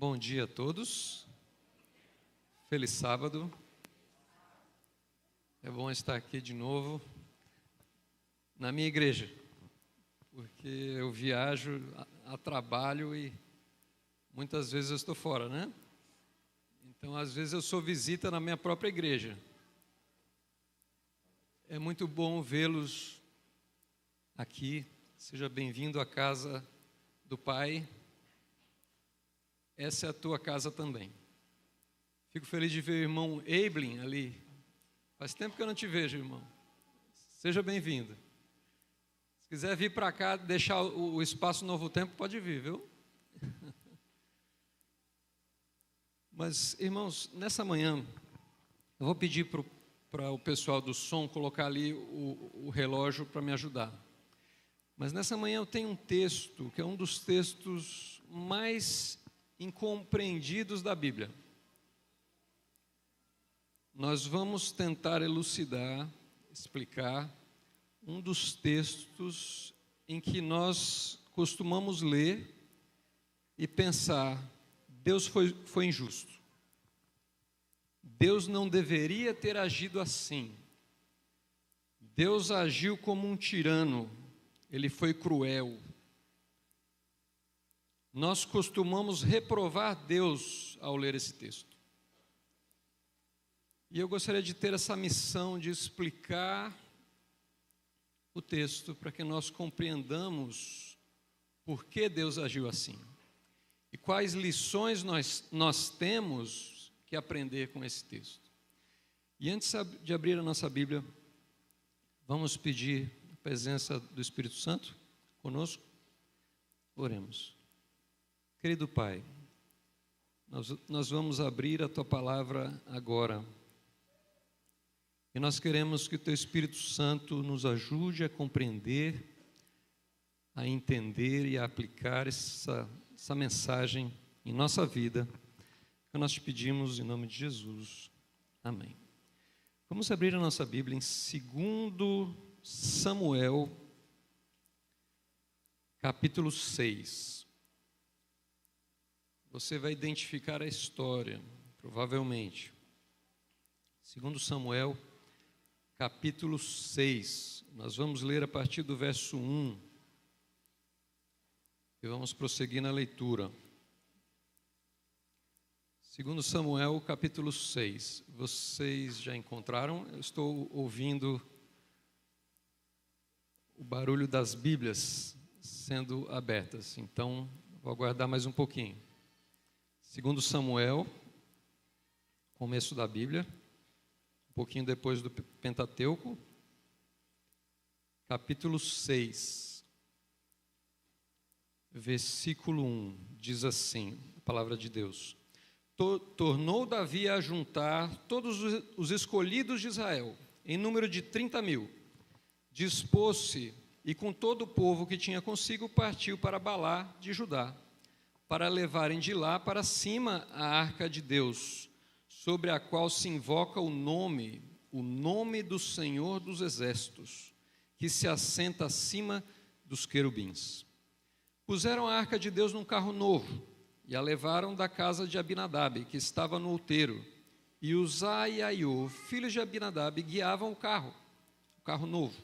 Bom dia a todos, feliz sábado, é bom estar aqui de novo na minha igreja, porque eu viajo a trabalho e muitas vezes eu estou fora, né? Então, às vezes eu sou visita na minha própria igreja. É muito bom vê-los aqui, seja bem-vindo à casa do Pai. Essa é a tua casa também. Fico feliz de ver o irmão Eiblin ali. Faz tempo que eu não te vejo, irmão. Seja bem-vindo. Se quiser vir para cá, deixar o espaço Novo Tempo, pode vir, viu? Mas, irmãos, nessa manhã, eu vou pedir para o pessoal do som colocar ali o relógio para me ajudar. Mas nessa manhã eu tenho um texto, que é um dos textos mais incompreendidos da Bíblia. Nós vamos tentar elucidar, explicar um dos textos em que nós costumamos ler e pensar: Deus foi injusto. Deus não deveria ter agido assim. Deus agiu como um tirano. Ele foi cruel. Nós costumamos reprovar Deus ao ler esse texto. E eu gostaria de ter essa missão de explicar o texto para que nós compreendamos por que Deus agiu assim. E quais lições nós temos que aprender com esse texto. E antes de abrir a nossa Bíblia, vamos pedir a presença do Espírito Santo conosco. Oremos. Querido Pai, nós vamos abrir a Tua Palavra agora. E nós queremos que o Teu Espírito Santo nos ajude a compreender, a entender e a aplicar essa mensagem em nossa vida, que nós te pedimos em nome de Jesus. Amém. Vamos abrir a nossa Bíblia em 2 Samuel, capítulo 6. Você vai identificar a história, provavelmente. 2 Samuel, capítulo 6. Nós vamos ler a partir do verso 1. E vamos prosseguir na leitura. 2 Samuel, capítulo 6. Vocês já encontraram? Eu estou ouvindo o barulho das Bíblias sendo abertas. Então, vou aguardar mais um pouquinho. 2 Samuel, começo da Bíblia, um pouquinho depois do Pentateuco, capítulo 6, versículo 1, diz assim, a palavra de Deus: Tornou Davi a juntar todos os escolhidos de Israel, em número de 30.000, dispôs-se e com todo o povo que tinha consigo partiu para Balá de Judá, para levarem de lá para cima a arca de Deus, sobre a qual se invoca o nome do Senhor dos Exércitos, que se assenta acima dos querubins. Puseram a arca de Deus num carro novo, e a levaram da casa de Abinadab, que estava no outeiro, e Uzá e Aiô, filhos de Abinadab, guiavam o carro novo.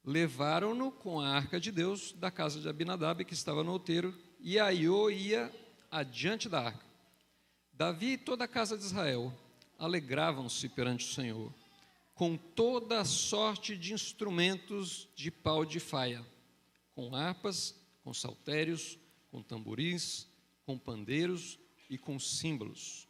Levaram-no com a arca de Deus da casa de Abinadab, que estava no outeiro, e Aiô ia adiante da arca. Davi e toda a casa de Israel alegravam-se perante o Senhor, com toda a sorte de instrumentos de pau de faia, com harpas, com saltérios, com tamborins, com pandeiros e com símbolos.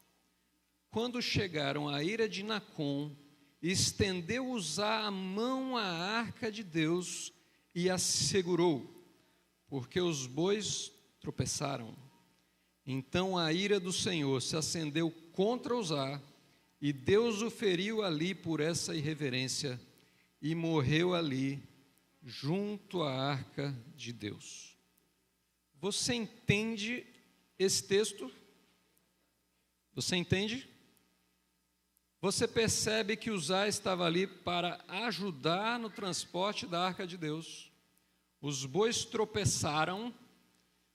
Quando chegaram à ira de Nacon, estendeu Uzá a mão à arca de Deus e a segurou, porque os bois tropeçaram. Então a ira do Senhor se acendeu contra Uzá, e Deus o feriu ali por essa irreverência, e morreu ali, junto à arca de Deus. Você entende esse texto? Você entende? Você percebe que Uzá estava ali para ajudar no transporte da arca de Deus. Os bois tropeçaram,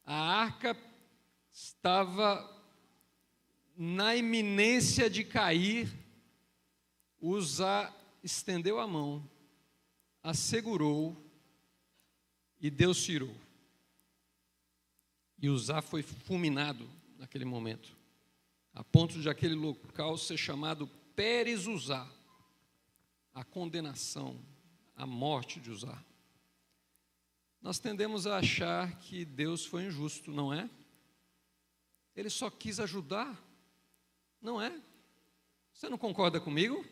a arca estava na iminência de cair, Uzá estendeu a mão, a segurou e Deus tirou. E Uzá foi fulminado naquele momento, a ponto de aquele local ser chamado Pérez Uzá, a condenação, a morte de Uzá. Nós tendemos a achar que Deus foi injusto, não é? Ele só quis ajudar, não é? Você não concorda comigo?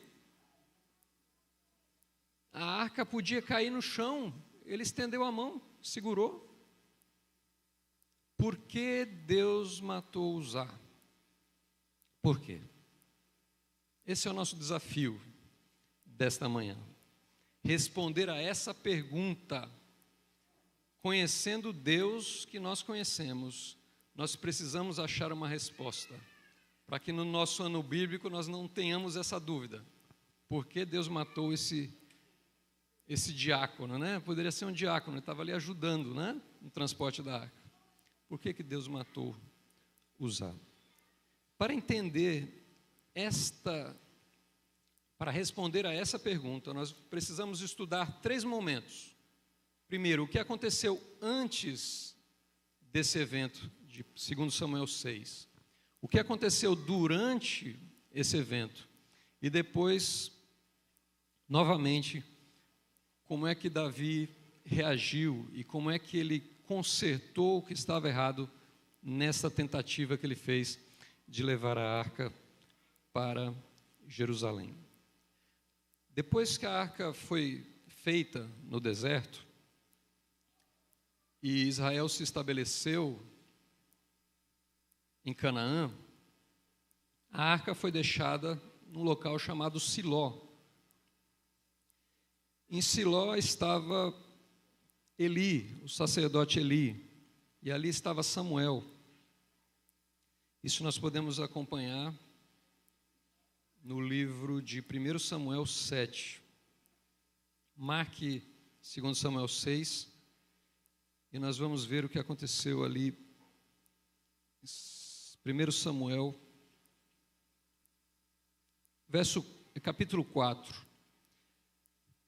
A arca podia cair no chão, ele estendeu a mão, segurou. Por que Deus matou Uzá? Por quê? Esse é o nosso desafio desta manhã. Responder a essa pergunta, conhecendo Deus que nós conhecemos, nós precisamos achar uma resposta, para que no nosso ano bíblico nós não tenhamos essa dúvida. Por que Deus matou esse diácono, né? Poderia ser um diácono, ele estava ali ajudando, né? No transporte da arca. Por que Deus matou Uzá? Para entender para responder a essa pergunta, nós precisamos estudar 3 momentos. Primeiro, o que aconteceu antes desse evento de 2 Samuel 6. O que aconteceu durante esse evento. E depois, novamente, como é que Davi reagiu e como é que ele consertou o que estava errado nessa tentativa que ele fez de levar a arca para Jerusalém. Depois que a arca foi feita no deserto e Israel se estabeleceu em Canaã, a arca foi deixada num local chamado Siló. Em Siló estava Eli, o sacerdote Eli, e ali estava Samuel. Isso nós podemos acompanhar no livro de 1 Samuel 7. Marque 2 Samuel 6, e nós vamos ver o que aconteceu ali. 1 Samuel, capítulo 4.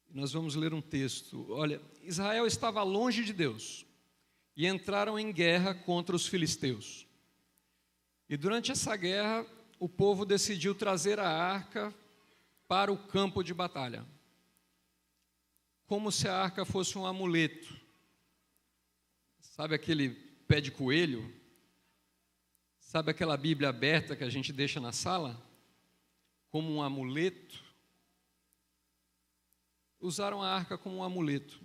Nós vamos ler um texto. Olha, Israel estava longe de Deus e entraram em guerra contra os filisteus. E durante essa guerra, o povo decidiu trazer a arca para o campo de batalha, como se a arca fosse um amuleto. Sabe aquele pé de coelho? Sabe aquela Bíblia aberta que a gente deixa na sala? Como um amuleto. Usaram a arca como um amuleto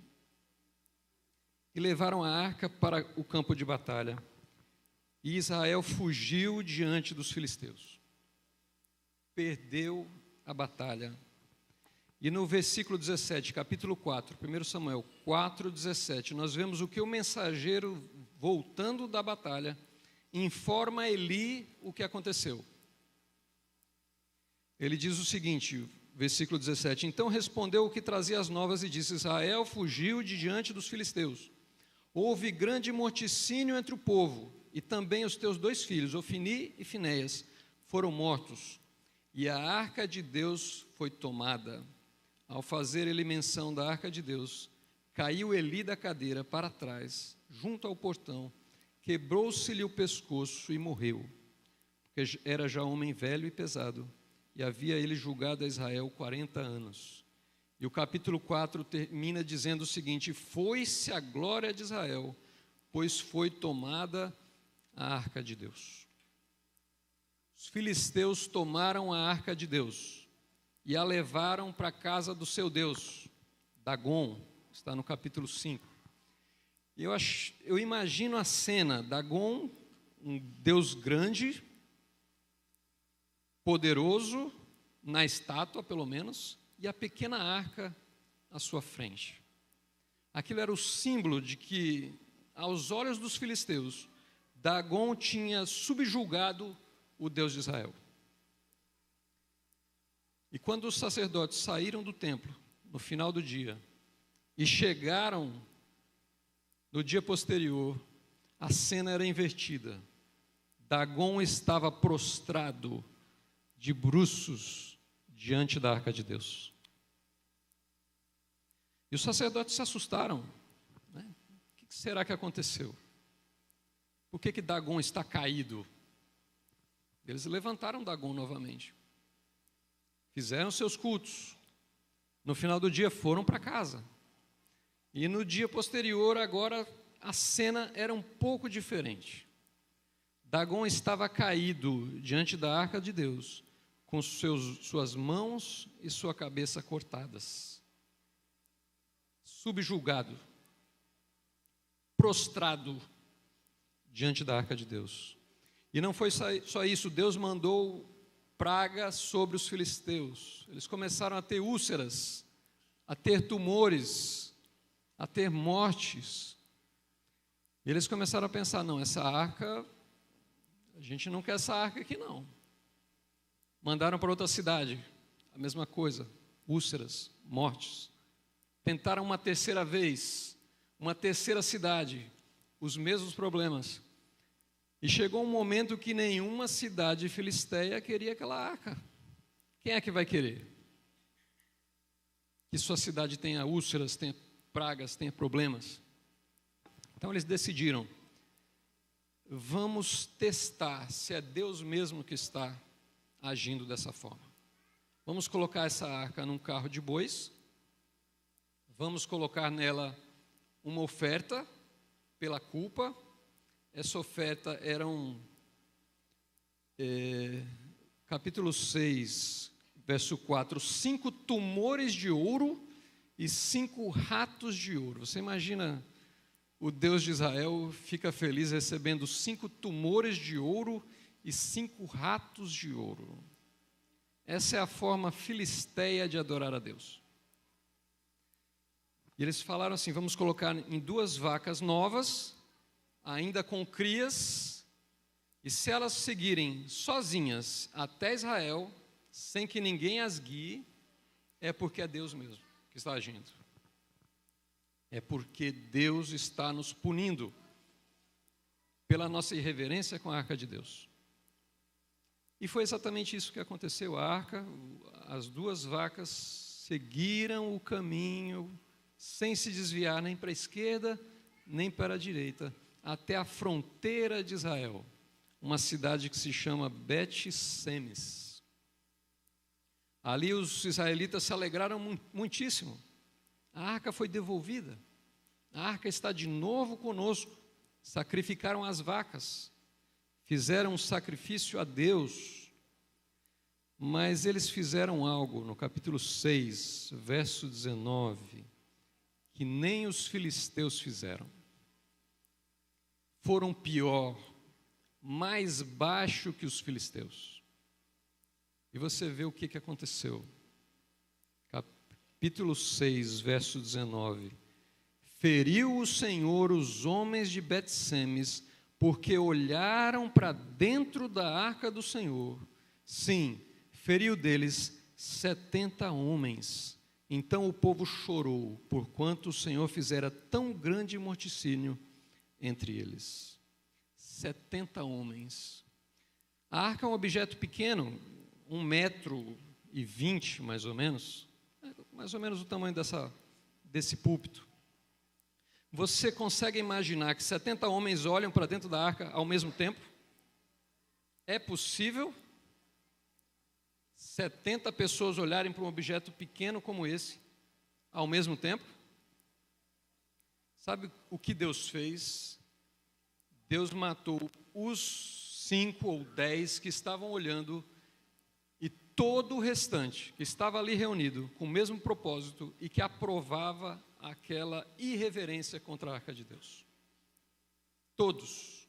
e levaram a arca para o campo de batalha. E Israel fugiu diante dos filisteus. Perdeu a batalha. E no versículo 17, capítulo 4, 1 Samuel 4, 17, nós vemos o que o mensageiro, voltando da batalha, informa a Eli o que aconteceu. Ele diz o seguinte, versículo 17: Então respondeu o que trazia as novas e disse: Israel fugiu de diante dos filisteus. Houve grande morticínio entre o povo, e também os teus 2 filhos, Ofni e Finéias, foram mortos, e a arca de Deus foi tomada. Ao fazer ele menção da arca de Deus, caiu Eli da cadeira para trás, junto ao portão, quebrou-se-lhe o pescoço e morreu, porque era já homem velho e pesado, e havia ele julgado a Israel 40 anos. E o capítulo 4 termina dizendo o seguinte: foi-se a glória de Israel, pois foi tomada a arca de Deus. Os filisteus tomaram a arca de Deus e a levaram para a casa do seu Deus, Dagon, está no capítulo 5. E eu imagino a cena, Dagon, um Deus grande, poderoso, na estátua pelo menos, e a pequena arca à sua frente. Aquilo era o símbolo de que, aos olhos dos filisteus, Dagon tinha subjugado o Deus de Israel. E quando os sacerdotes saíram do templo, no final do dia, e chegaram no dia posterior, a cena era invertida. Dagon estava prostrado de bruços diante da arca de Deus. E os sacerdotes se assustaram, né? O que será que aconteceu? Por que Dagon está caído? Eles levantaram Dagon novamente. Fizeram seus cultos. No final do dia foram para casa. E no dia posterior, agora, a cena era um pouco diferente. Dagon estava caído diante da arca de Deus, com suas mãos e sua cabeça cortadas. Subjugado. Prostrado diante da arca de Deus. E não foi só isso, Deus mandou praga sobre os filisteus. Eles começaram a ter úlceras, a ter tumores, a ter mortes. E eles começaram a pensar, não, essa arca, a gente não quer essa arca aqui não. Mandaram para outra cidade, a mesma coisa, úlceras, mortes. Tentaram uma terceira vez, uma terceira cidade, os mesmos problemas. E chegou um momento que nenhuma cidade filisteia queria aquela arca. Quem é que vai querer? Que sua cidade tenha úlceras, tenha pragas, tenha problemas. Então eles decidiram, vamos testar se é Deus mesmo que está agindo dessa forma. Vamos colocar essa arca num carro de bois, vamos colocar nela uma oferta pela culpa. Essa oferta era capítulo 6, verso 4, 5 tumores de ouro e 5 ratos de ouro. Você imagina, o Deus de Israel fica feliz recebendo 5 tumores de ouro e 5 ratos de ouro. Essa é a forma filisteia de adorar a Deus. E eles falaram assim, vamos colocar em 2 vacas novas, ainda com crias, e se elas seguirem sozinhas até Israel, sem que ninguém as guie, é porque é Deus mesmo que está agindo. É porque Deus está nos punindo pela nossa irreverência com a arca de Deus. E foi exatamente isso que aconteceu. A arca, as 2 vacas seguiram o caminho sem se desviar nem para a esquerda, nem para a direita, até a fronteira de Israel, uma cidade que se chama Bet-Semes. Ali os israelitas se alegraram muitíssimo. A arca foi devolvida. A arca está de novo conosco. Sacrificaram as vacas. Fizeram um sacrifício a Deus. Mas eles fizeram algo no capítulo 6, verso 19, que nem os filisteus fizeram. Foram pior, mais baixo que os filisteus. E você vê o que aconteceu. Capítulo 6, verso 19. Feriu o Senhor os homens de Bet-Semes, porque olharam para dentro da arca do Senhor. Sim, feriu deles 70 homens. Então o povo chorou, porquanto o Senhor fizera tão grande morticínio entre eles. 70 homens. A arca é um objeto pequeno, 1,20 m, mais ou menos o tamanho desse púlpito. Você consegue imaginar que 70 homens olham para dentro da arca ao mesmo tempo? É possível 70 pessoas olharem para um objeto pequeno como esse ao mesmo tempo? Sabe o que Deus fez? Deus matou os 5 ou 10 que estavam olhando e todo o restante que estava ali reunido com o mesmo propósito e que aprovava aquela irreverência contra a arca de Deus. Todos.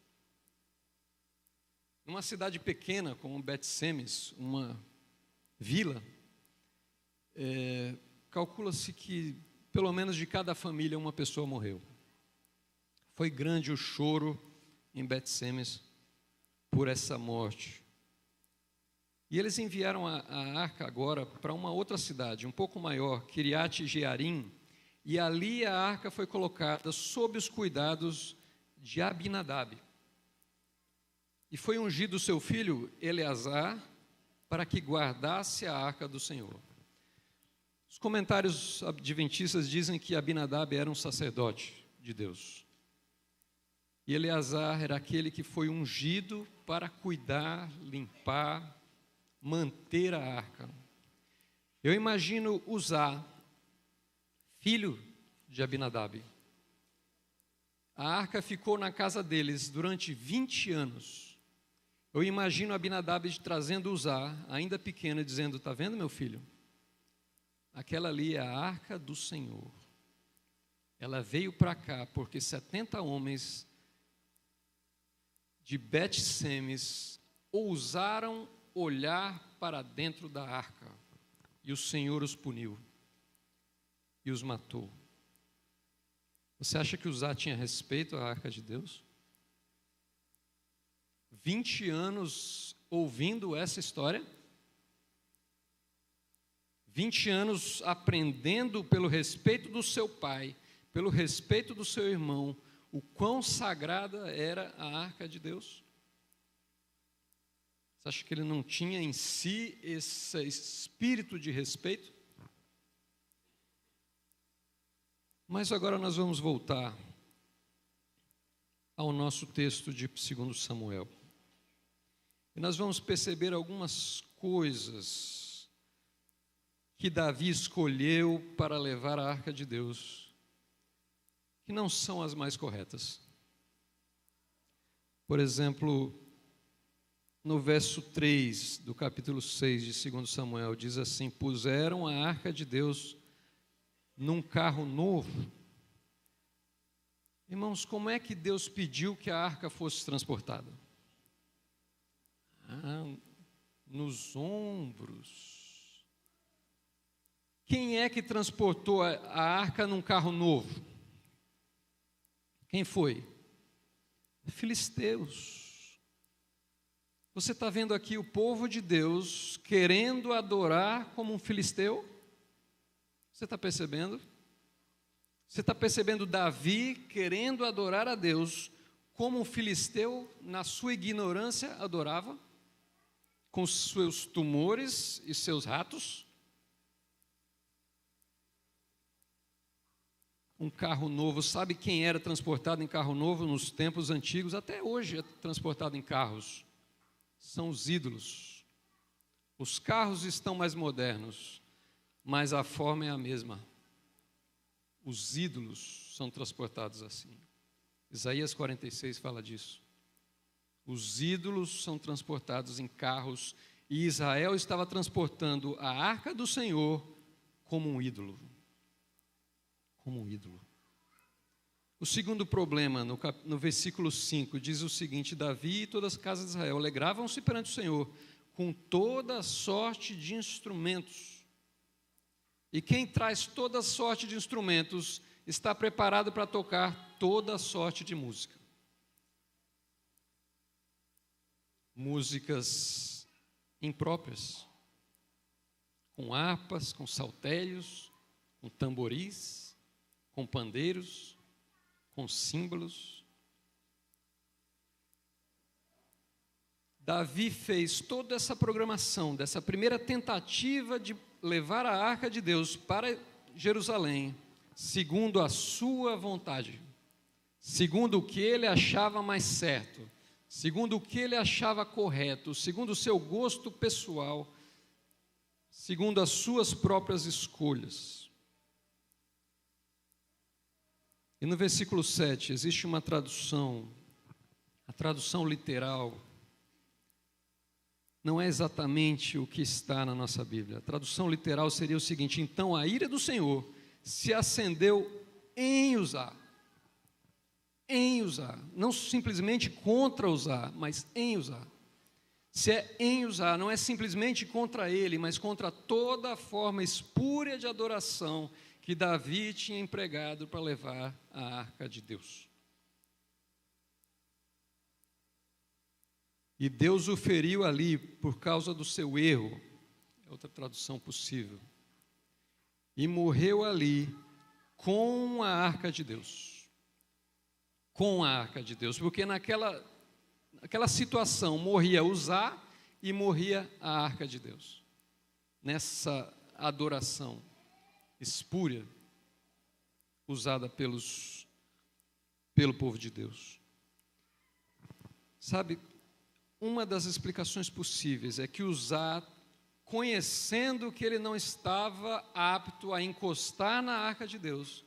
Numa cidade pequena como Bet-Semes, uma vila, calcula-se que pelo menos de cada família uma pessoa morreu. Foi grande o choro em Bet-Semes por essa morte. E eles enviaram a arca agora para uma outra cidade, um pouco maior, Kiriat-Jearim, e ali a arca foi colocada sob os cuidados de Abinadab. E foi ungido seu filho Eleazar para que guardasse a arca do Senhor. Os comentários adventistas dizem que Abinadab era um sacerdote de Deus. E Eleazar era aquele que foi ungido para cuidar, limpar, manter a arca. Eu imagino Uzá, filho de Abinadab. A arca ficou na casa deles durante 20 anos. Eu imagino Abinadab trazendo Uzá, ainda pequeno, dizendo: está vendo, meu filho? Aquela ali é a arca do Senhor. Ela veio para cá porque 70 homens de Bet-Semes ousaram olhar para dentro da arca, e o Senhor os puniu e os matou. Você acha que Uzá tinha respeito à arca de Deus? 20 anos ouvindo essa história? 20 anos aprendendo pelo respeito do seu pai, pelo respeito do seu irmão, o quão sagrada era a arca de Deus? Você acha que ele não tinha em si esse espírito de respeito? Mas agora nós vamos voltar ao nosso texto de 2 Samuel. E nós vamos perceber algumas coisas que Davi escolheu para levar a arca de Deus, que não são as mais corretas. Por exemplo, no verso 3 do capítulo 6 de 2 Samuel, diz assim: puseram a arca de Deus num carro novo. Irmãos, como é que Deus pediu que a arca fosse transportada? Nos ombros. Quem é que transportou a arca num carro novo? Quem foi? Filisteus. Você está vendo aqui o povo de Deus querendo adorar como um filisteu? Você está percebendo? Você está percebendo Davi querendo adorar a Deus como um filisteu, na sua ignorância, adorava? Com seus tumores e seus ratos? Um carro novo, sabe quem era transportado em carro novo nos tempos antigos? Até hoje é transportado em carros. São os ídolos. Os carros estão mais modernos, mas a forma é a mesma. Os ídolos são transportados assim. Isaías 46 fala disso. Os ídolos são transportados em carros, e Israel estava transportando a arca do Senhor como um ídolo. Como um ídolo. O segundo problema, no versículo 5, diz o seguinte: Davi e todas as casas de Israel alegravam-se perante o Senhor com toda sorte de instrumentos. E quem traz toda sorte de instrumentos está preparado para tocar toda sorte de música. Músicas impróprias, com harpas, com saltérios, com tamboris, com pandeiros, com símbolos. Davi fez toda essa programação, dessa primeira tentativa de levar a arca de Deus para Jerusalém, segundo a sua vontade, segundo o que ele achava mais certo, segundo o que ele achava correto, segundo o seu gosto pessoal, segundo as suas próprias escolhas. E no versículo 7 existe uma tradução, a tradução literal não é exatamente o que está na nossa Bíblia. A tradução literal seria o seguinte: então a ira do Senhor se acendeu em Uzá. Em Uzá, não simplesmente contra Uzá, mas em Uzá. Se é em Uzá, não é simplesmente contra ele, mas contra toda a forma espúria de adoração que Davi tinha empregado para levar a arca de Deus. E Deus o feriu ali por causa do seu erro, é outra tradução possível, e morreu ali com a arca de Deus. Com a arca de Deus, porque naquela situação, morria Uzá e morria a arca de Deus. Nessa adoração espúria usada pelo povo de Deus. Sabe, uma das explicações possíveis é que Uzá, conhecendo que ele não estava apto a encostar na arca de Deus,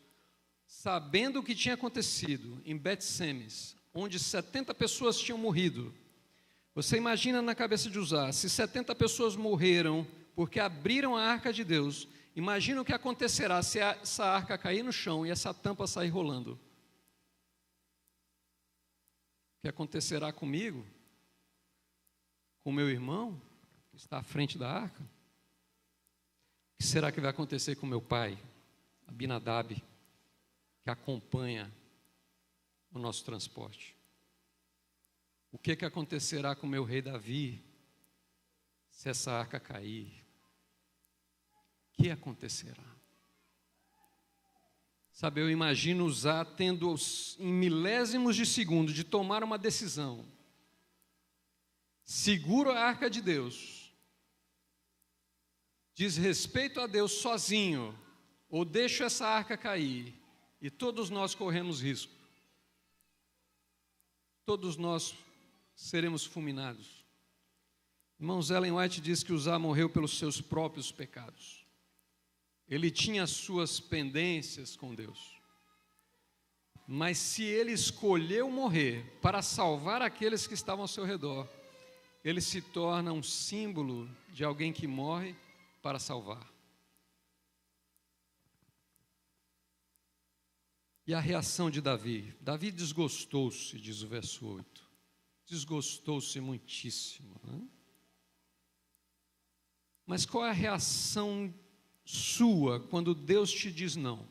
sabendo o que tinha acontecido em Bet-Semes, onde 70 pessoas tinham morrido. Você imagina na cabeça de Uzá, se 70 pessoas morreram porque abriram a arca de Deus, imagina o que acontecerá se essa arca cair no chão e essa tampa sair rolando. O que acontecerá comigo? Com meu irmão, que está à frente da arca? O que será que vai acontecer com meu pai, Abinadab, que acompanha o nosso transporte? O que acontecerá com meu rei Davi, se essa arca cair? O que acontecerá? Sabe, eu imagino Uzá tendo em milésimos de segundo de tomar uma decisão. Seguro a arca de Deus, diz respeito a Deus sozinho, ou deixo essa arca cair, e todos nós corremos risco. Todos nós seremos fulminados. Irmãos, Ellen White diz que Uzá morreu pelos seus próprios pecados. Ele tinha suas pendências com Deus. Mas se ele escolheu morrer para salvar aqueles que estavam ao seu redor, ele se torna um símbolo de alguém que morre para salvar. E a reação de Davi? Davi desgostou-se, diz o verso 8. Desgostou-se muitíssimo, né? Mas qual é a reação sua quando Deus te diz não?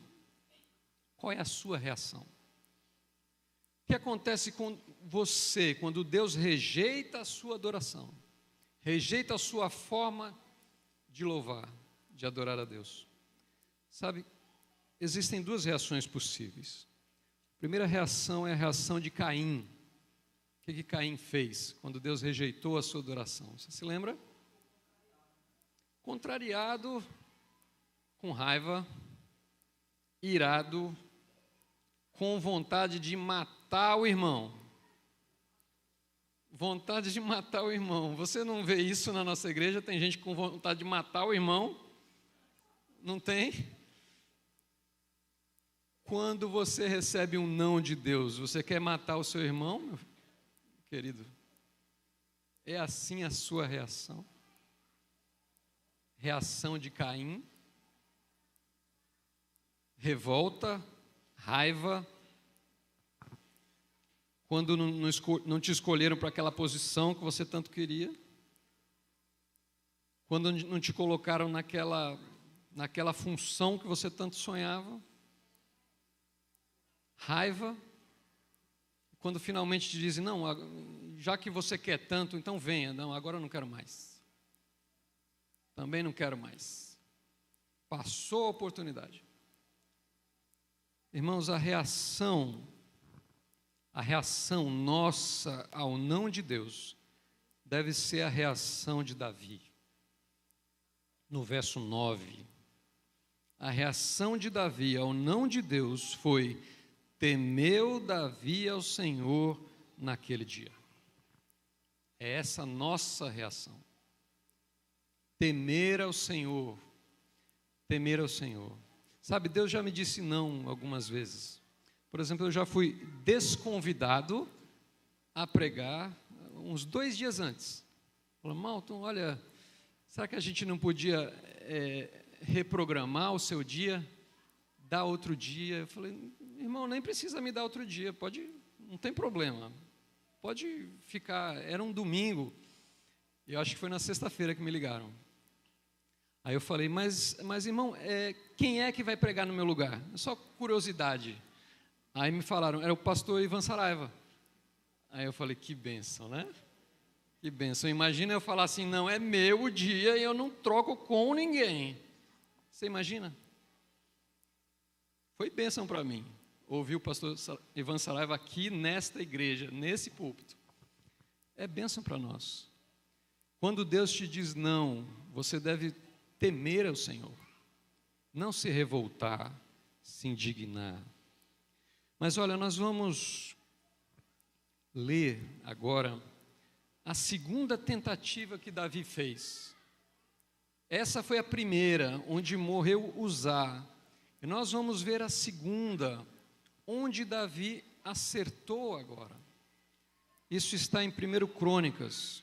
Qual é a sua reação? O que acontece com você quando Deus rejeita a sua adoração? Rejeita a sua forma de louvar, de adorar a Deus? Sabe, existem duas reações possíveis. A primeira reação é a reação de Caim. O que Caim fez quando Deus rejeitou a sua adoração? Você se lembra? Contrariado, com raiva, irado, com vontade de matar o irmão. Vontade de matar o irmão. Você não vê isso na nossa igreja? Tem gente com vontade de matar o irmão? Não tem? Quando você recebe um não de Deus, você quer matar o seu irmão, meu querido? É assim a sua reação? Reação de Caim? Revolta, raiva, quando não te escolheram para aquela posição que você tanto queria, quando não te colocaram naquela função que você tanto sonhava, raiva, quando finalmente te dizem, não, já que você quer tanto, então venha, não, agora eu não quero mais, também não quero mais, passou a oportunidade. Irmãos, a reação nossa ao não de Deus deve ser a reação de Davi. No verso 9, a reação de Davi ao não de Deus foi: temeu Davi ao Senhor naquele dia. É essa a nossa reação. Temer ao Senhor. Temer ao Senhor. Sabe, Deus já me disse não algumas vezes. Por exemplo, eu já fui desconvidado a pregar uns 2 dias antes. Falei, Malton, olha, será que a gente não podia reprogramar o seu dia? Dar outro dia? Eu falei, irmão, nem precisa me dar outro dia, pode, não tem problema. Pode ficar, era um domingo, e eu acho que foi na sexta-feira que me ligaram. Aí eu falei, mas irmão, quem é que vai pregar no meu lugar? Só curiosidade. Aí me falaram, era o pastor Ivan Saraiva. Aí eu falei, que bênção, né? Que bênção. Imagina eu falar assim, não, é meu dia e eu não troco com ninguém. Você imagina? Foi bênção para mim, ouvir o pastor Ivan Saraiva aqui nesta igreja, nesse púlpito. é bênção para nós. Quando Deus te diz não, você deve temer ao Senhor, não se revoltar, se indignar. Mas olha, nós vamos ler agora a segunda tentativa que Davi fez. Essa foi a primeira, onde morreu Uzá. E nós vamos ver a segunda, onde Davi acertou agora. Isso está em 1 Crônicas,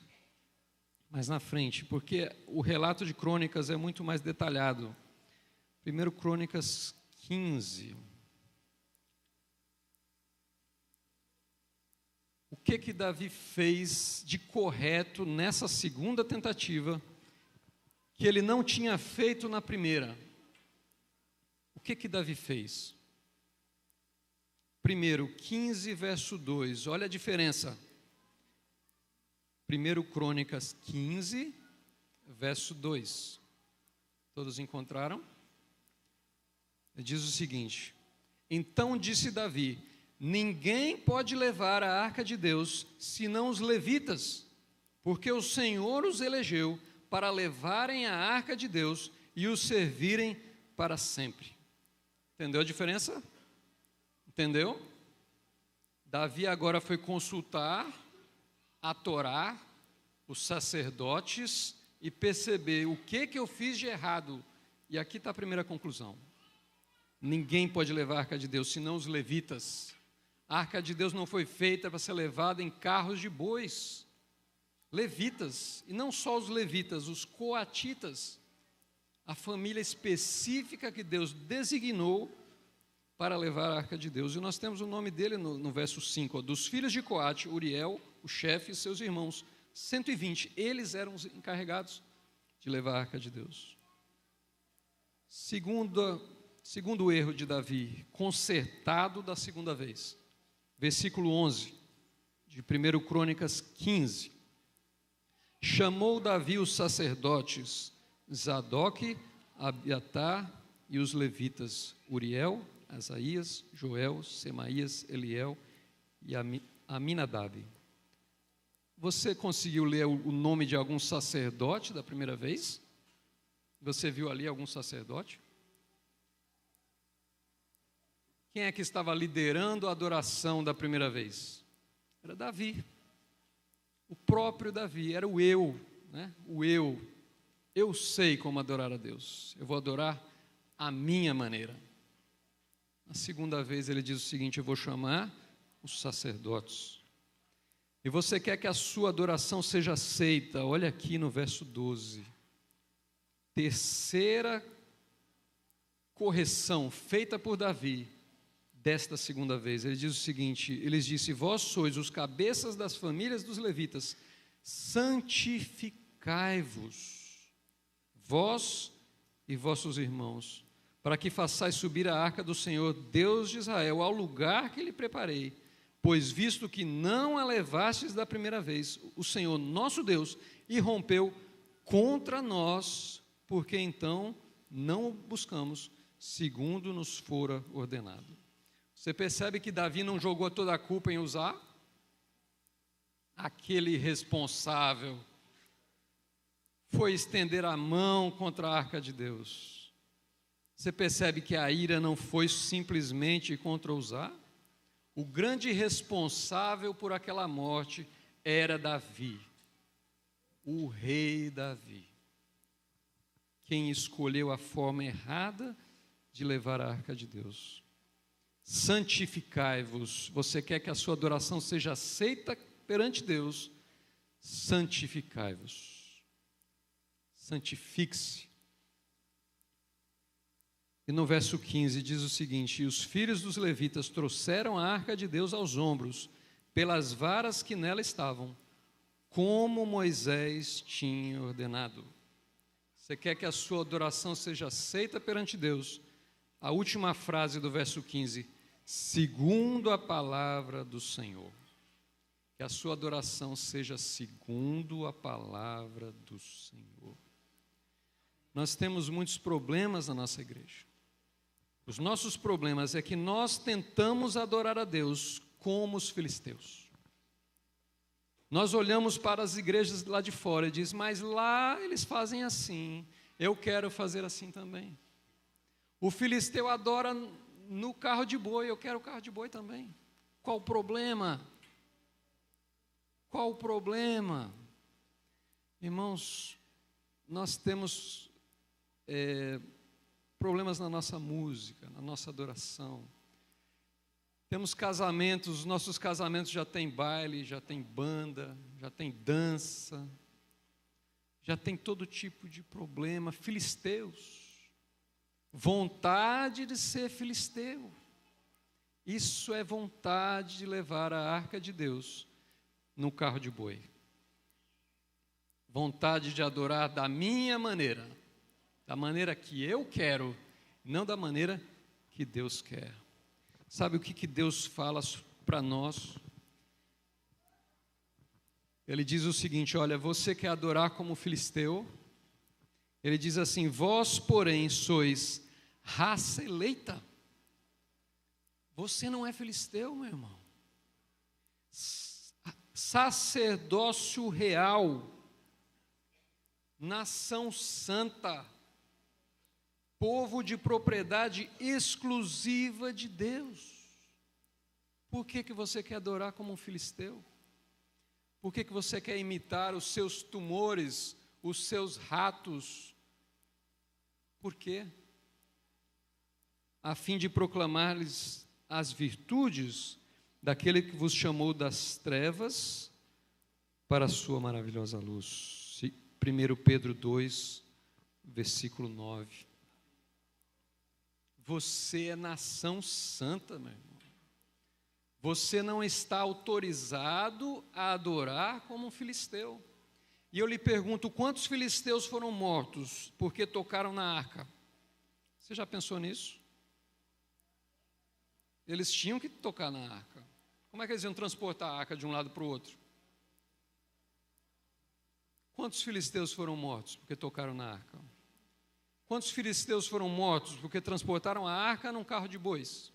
mais na frente, porque o relato de Crônicas é muito mais detalhado. 1 Crônicas 15. O que Davi fez de correto nessa segunda tentativa, que ele não tinha feito na primeira? O que Davi fez? Primeiro, 15, verso 2, olha a diferença. 1 Crônicas 15, verso 2. Todos encontraram? Diz o seguinte: então disse Davi: ninguém pode levar a arca de Deus, senão os levitas, porque o Senhor os elegeu para levarem a arca de Deus e os servirem para sempre. Entendeu a diferença? Entendeu? Davi agora foi consultar a Torá, os sacerdotes, e perceber o que eu fiz de errado. E aqui está a primeira conclusão: ninguém pode levar a arca de Deus, senão os levitas. A arca de Deus não foi feita para ser levada em carros de bois. Levitas, e não só os levitas, os coatitas, a família específica que Deus designou para levar a arca de Deus. E nós temos o nome dele no verso 5, dos filhos de Coate, Uriel, o chefe, e seus irmãos, 120, eles eram os encarregados de levar a arca de Deus. Segundo erro de Davi, consertado da segunda vez. Versículo 11, de 1 Crônicas 15. Chamou Davi os sacerdotes Zadoque, Abiatar e os levitas Uriel, Asaías, Joel, Semaías, Eliel e Aminadab. Você conseguiu ler o nome de algum sacerdote da primeira vez? Você viu ali algum sacerdote? Quem é que estava liderando a adoração da primeira vez? Era Davi. O próprio Davi, era o eu, né? O eu. Eu sei como adorar a Deus. Eu vou adorar a minha maneira. A segunda vez ele diz o seguinte: eu vou chamar os sacerdotes. E você quer que a sua adoração seja aceita? Olha aqui no verso 12. Terceira correção feita por Davi desta segunda vez. Ele diz o seguinte: ele disse: vós sois os cabeças das famílias dos levitas, santificai-vos, vós e vossos irmãos, para que façais subir a arca do Senhor, Deus de Israel, ao lugar que lhe preparei, pois visto que não a levastes da primeira vez, o Senhor nosso Deus irrompeu contra nós, porque então não o buscamos segundo nos fora ordenado. Você percebe que Davi não jogou toda a culpa em Uzá? Aquele responsável foi estender a mão contra a arca de Deus. Você percebe que a ira não foi simplesmente contra Uzá? O grande responsável por aquela morte era Davi, o rei Davi, quem escolheu a forma errada de levar a arca de Deus. Santificai-vos. Você quer que a sua adoração seja aceita perante Deus? Santificai-vos. Santifique-se. E no verso 15 diz o seguinte: e os filhos dos levitas trouxeram a arca de Deus aos ombros, pelas varas que nela estavam, como Moisés tinha ordenado. Você quer que a sua adoração seja aceita perante Deus? A última frase do verso 15: segundo a palavra do Senhor. Que a sua adoração seja segundo a palavra do Senhor. Nós temos muitos problemas na nossa igreja. Os nossos problemas é que nós tentamos adorar a Deus como os filisteus. Nós olhamos para as igrejas lá de fora e diz, mas lá eles fazem assim, eu quero fazer assim também. O filisteu adora no carro de boi, eu quero o carro de boi também. Qual o problema? Qual o problema? Irmãos, nós temos problemas na nossa música, na nossa adoração. Temos casamentos, os nossos casamentos já tem baile, já tem banda, já tem dança, já tem todo tipo de problema, filisteus. Vontade de ser filisteu. Isso é vontade de levar a arca de Deus no carro de boi. Vontade de adorar da minha maneira, da maneira que eu quero, não da maneira que Deus quer. Sabe o que Deus fala para nós? Ele diz o seguinte, olha, você quer adorar como filisteu? Ele diz assim, vós, porém, sois raça eleita. Você não é filisteu, meu irmão. Sacerdócio real, nação santa, povo de propriedade exclusiva de Deus. Por que você quer adorar como um filisteu? Por que você quer imitar os seus tumores, os seus ratos? Por quê? A fim de proclamar-lhes as virtudes daquele que vos chamou das trevas para a sua maravilhosa luz. 1 Pedro 2, versículo 9. Você é nação santa, meu irmão. Você não está autorizado a adorar como um filisteu. E eu lhe pergunto, quantos filisteus foram mortos porque tocaram na arca? Você já pensou nisso? Eles tinham que tocar na arca. Como é que eles iam transportar a arca de um lado para o outro? Quantos filisteus foram mortos porque tocaram na arca? Quantos filisteus foram mortos porque transportaram a arca num carro de bois?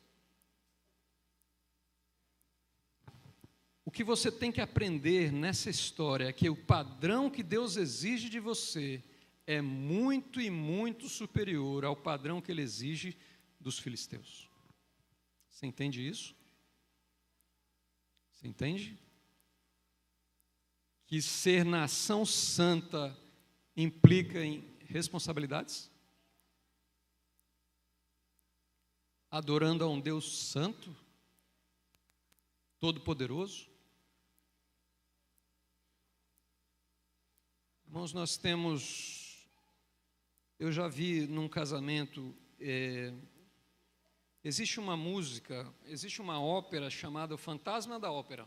O que você tem que aprender nessa história é que o padrão que Deus exige de você é muito e muito superior ao padrão que Ele exige dos filisteus. Você entende isso? Você entende? Que ser nação santa implica em responsabilidades? Adorando a um Deus santo, todo-poderoso? Irmãos, nós temos, eu já vi num casamento, existe uma música, existe uma ópera chamada O Fantasma da Ópera.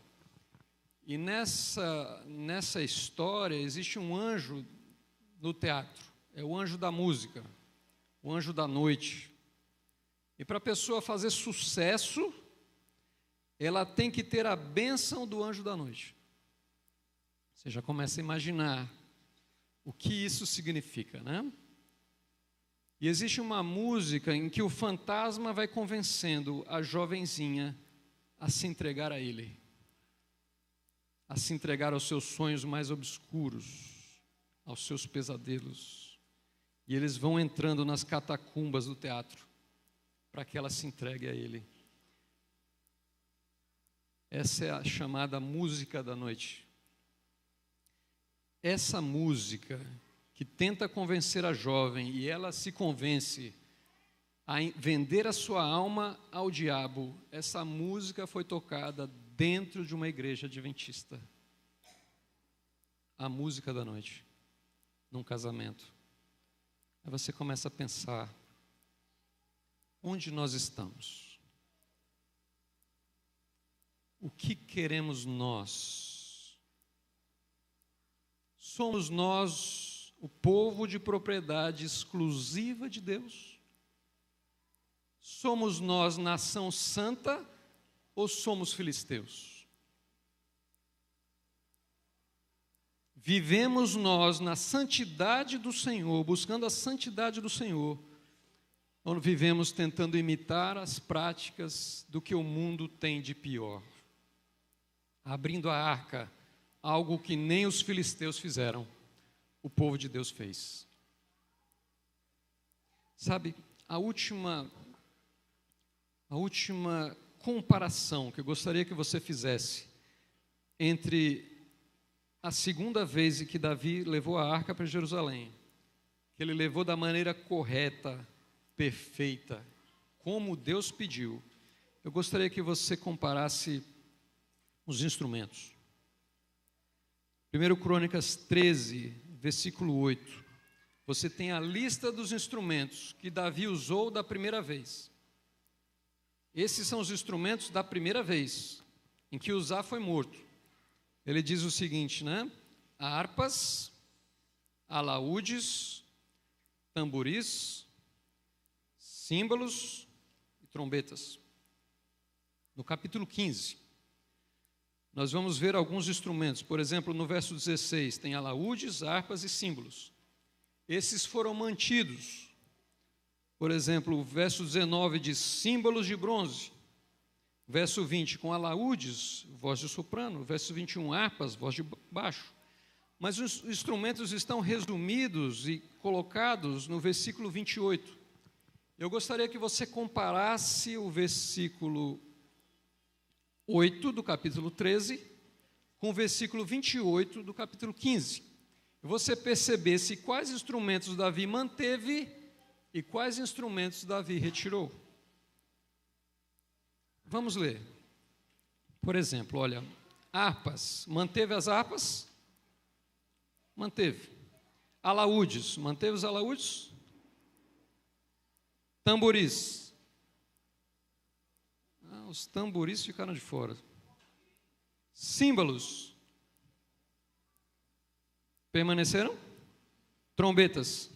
E nessa história existe um anjo no teatro, é o anjo da música, o anjo da noite. E para a pessoa fazer sucesso, ela tem que ter a bênção do anjo da noite. Você já começa a imaginar o que isso significa, né? E existe uma música em que o fantasma vai convencendo a jovenzinha a se entregar a ele, a se entregar aos seus sonhos mais obscuros, aos seus pesadelos. E eles vão entrando nas catacumbas do teatro para que ela se entregue a ele. Essa é a chamada música da noite. Essa música que tenta convencer a jovem e ela se convence a vender a sua alma ao diabo, essa música foi tocada dentro de uma igreja adventista. A música da noite, num casamento. Aí você começa a pensar, onde nós estamos? O que queremos nós? Somos nós o povo de propriedade exclusiva de Deus? Somos nós nação santa ou somos filisteus? Vivemos nós na santidade do Senhor, buscando a santidade do Senhor, ou vivemos tentando imitar as práticas do que o mundo tem de pior? Abrindo a arca algo que nem os filisteus fizeram, o povo de Deus fez. Sabe, a última comparação que eu gostaria que você fizesse entre a segunda vez em que Davi levou a arca para Jerusalém, que ele levou da maneira correta, perfeita, como Deus pediu, eu gostaria que você comparasse os instrumentos. 1 Crônicas 13, versículo 8. Você tem a lista dos instrumentos que Davi usou da primeira vez. Esses são os instrumentos da primeira vez, em que Uzá foi morto. Ele diz o seguinte, né? Harpas, alaúdes, tamboris, símbolos e trombetas. No capítulo 15, nós vamos ver alguns instrumentos. Por exemplo, no verso 16, tem alaúdes, harpas e símbolos. Esses foram mantidos. Por exemplo, o verso 19 diz símbolos de bronze. Verso 20, com alaúdes, voz de soprano. Verso 21, harpas, voz de baixo. Mas os instrumentos estão resumidos e colocados no versículo 28. Eu gostaria que você comparasse o versículo 8 do capítulo 13 com o versículo 28 do capítulo 15. E você percebesse quais instrumentos Davi manteve e quais instrumentos Davi retirou. Vamos ler. Por exemplo, olha, harpas. Manteve as harpas? Manteve. Alaúdes. Manteve os alaúdes? Tamboris. Os tamboris ficaram de fora. Símbolos. Permaneceram? Trombetas.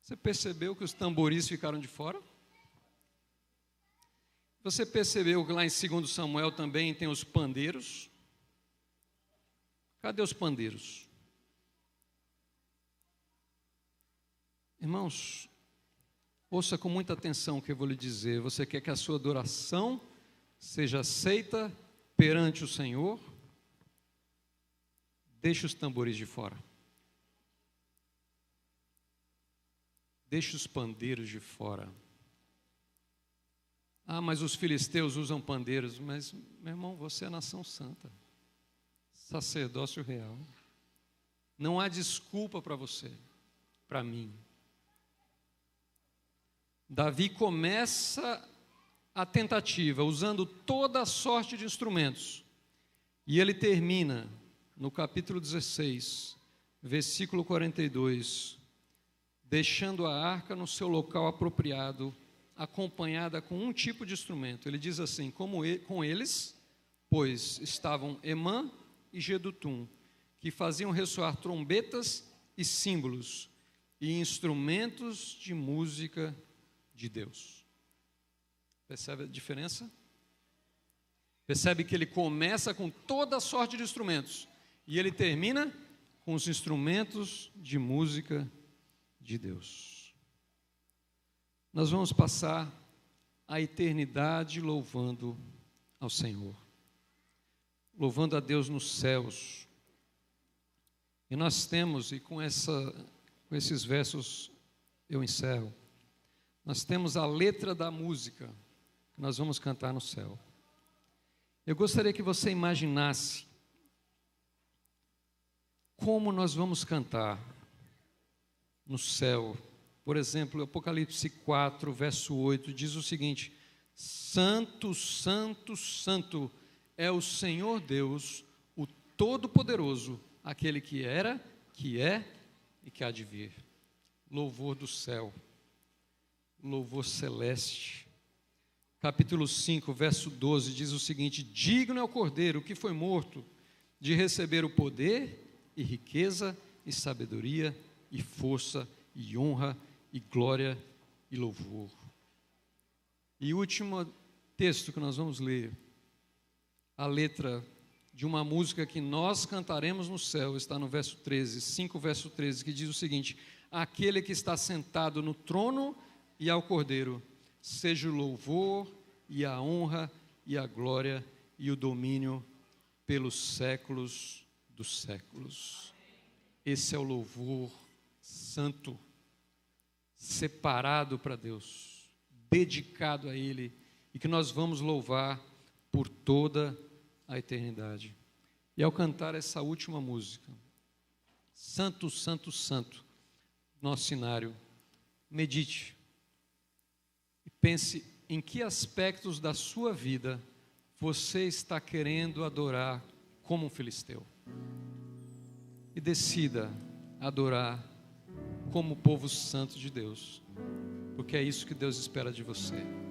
Você percebeu que os tamboris ficaram de fora? Você percebeu que lá em 2 Samuel também tem os pandeiros? Cadê os pandeiros? Irmãos, ouça com muita atenção o que eu vou lhe dizer. Você quer que a sua adoração seja aceita perante o Senhor? Deixe os tamboris de fora. Deixe os pandeiros de fora. Ah, mas os filisteus usam pandeiros. Mas, meu irmão, você é nação santa. Sacerdócio real. Não há desculpa para você, para mim. Davi começa a tentativa usando toda a sorte de instrumentos. E ele termina no capítulo 16, versículo 42, deixando a arca no seu local apropriado, acompanhada com um tipo de instrumento. Ele diz assim, com eles, pois estavam Emã e Jedutum, que faziam ressoar trombetas e símbolos, e instrumentos de música de Deus. Percebe a diferença? Percebe que ele começa com toda a sorte de instrumentos, e ele termina com os instrumentos de música de Deus. Nós vamos passar a eternidade louvando ao Senhor, louvando a Deus nos céus. E nós temos, e com esses versos eu encerro, nós temos a letra da música que nós vamos cantar no céu. Eu gostaria que você imaginasse como nós vamos cantar no céu. Por exemplo, Apocalipse 4, verso 8, diz o seguinte: Santo, Santo, Santo é o Senhor Deus, o Todo-Poderoso, aquele que era, que é e que há de vir. Louvor do céu, louvor celeste. Capítulo 5, verso 12, diz o seguinte: digno é o Cordeiro que foi morto de receber o poder e riqueza e sabedoria e força e honra e glória e louvor. E o último texto que nós vamos ler, a letra de uma música que nós cantaremos no céu, está no verso 13, 5 verso 13, que diz o seguinte: aquele que está sentado no trono e ao Cordeiro, seja o louvor e a honra e a glória e o domínio pelos séculos dos séculos. Esse é o louvor santo, separado para Deus, dedicado a Ele, e que nós vamos louvar por toda a eternidade. E ao cantar essa última música, Santo, Santo, Santo, nosso cenário, medite e pense em que aspectos da sua vida você está querendo adorar como um filisteu. E decida adorar como o povo santo de Deus, porque é isso que Deus espera de você.